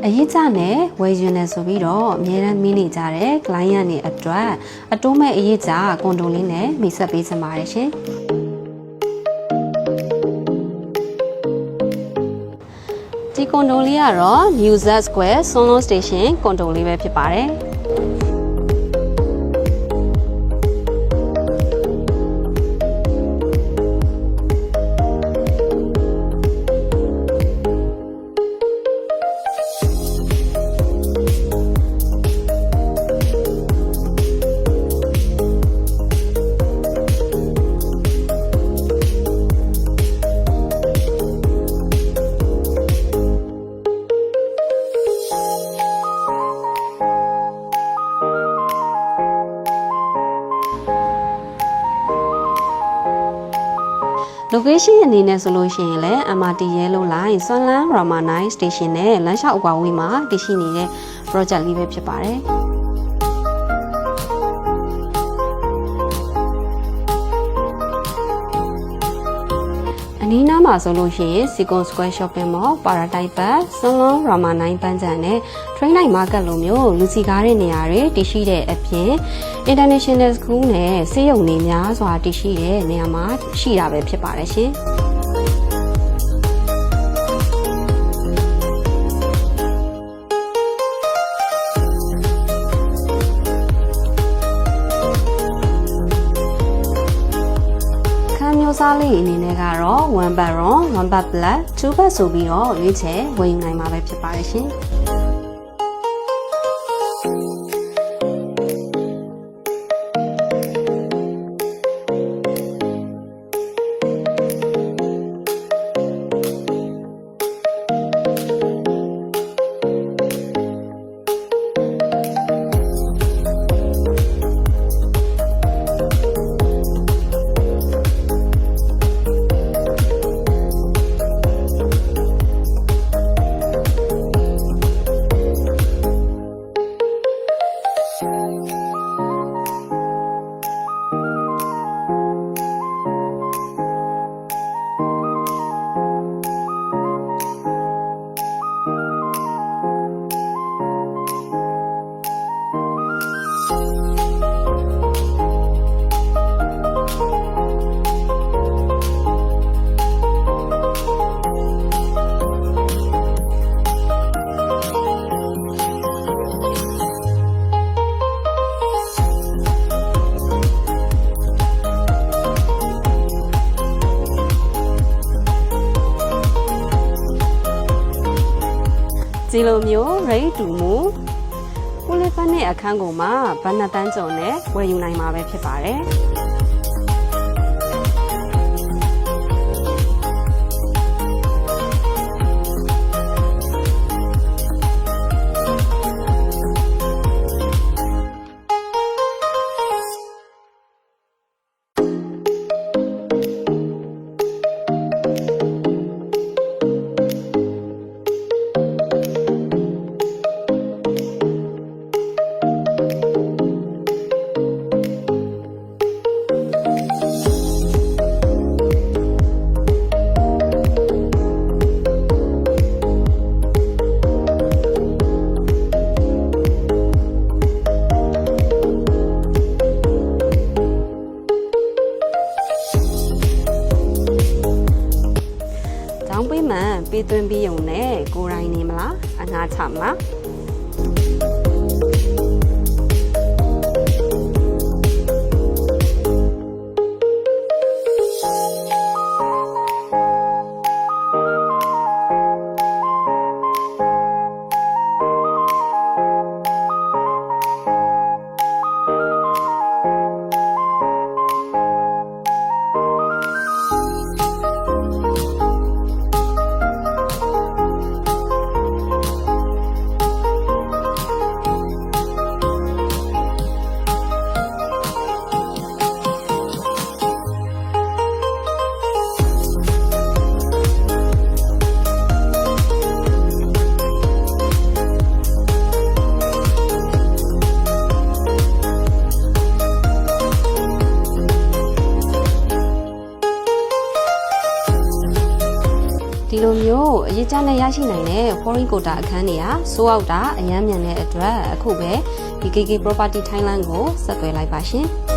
အရေးကြနဲ့ဝယ်ယူနေဆိုပြီးတော့အများအားမင်းနေကြတဲ့ client တွေအတွက်အတိုးမဲ့အရေးကြကွန်ဒိုလေးနဲ့မိတ်ဆက်ပေးချင်ပါတယ်ရှင်ဒီကွန်ဒိုလေးကတော့ New Z Square Solo Station ကွန်ဒိုလေးပဲဖြစ်ပါတယ်location အနေနဲ့ဆိုလို့ရှိရင်လည်း MRT Yellow Line ဆွမ်းလန်း Rama 9 Station နဲ့လမ်းလျှောက်အကွာဝေးမှာတည်ရှိနေတဲ့ project လေးပဲဖြစ်ပါတယ်အနီးနားမှာဆိုလို့ရှိရင် Seacon Square Shopping Mall, Paradise Park, ဆွမ်းလန်း Rama 9 ပန်းခြံနဲ့ Train Line Market လိုမျိုးလူစီကားတဲ့နေရာတွေတည်ရှိတဲ့အပြင် International School နဲ့ဆေးရုံတွေများစွာတည်ရှိတဲ့နေရာမှာရှိတာပဲဖြစ်ပါတယ်ရှင်မျိုးစားလေးအနေနဲ့ကတော့ 1 bed room 1 bed plus 2 bed ဆိုပြီးတော့ရွေးချယ်ဝယ်ယူနိုင်မှာပဲဖြစ်ပါတယ်ရှင်ဒီလိုမျိုး ready to move ကိုလေးပတ်နဲ့အခန်းကုန်မှာဘဏ္ဍတန်းကျော်နဲ့ဝယ်ယူနိုင်မှာပဲဖြစ်ပါတယ်ပေးသွင်းပြီးုံနဲ့ကိုယ်တိုင်နေမလားအငှားချမလား နဲ့ရရှိနိုင်တဲ့ foreign quota အခန်းတွေကစိုးအောက်တာအញ្ញမ်းမြန်တဲ့အတွက်အခုပဲဒီ KK Property Thailand ကိုဆက်သွယ်လိုက်ပါရှင်။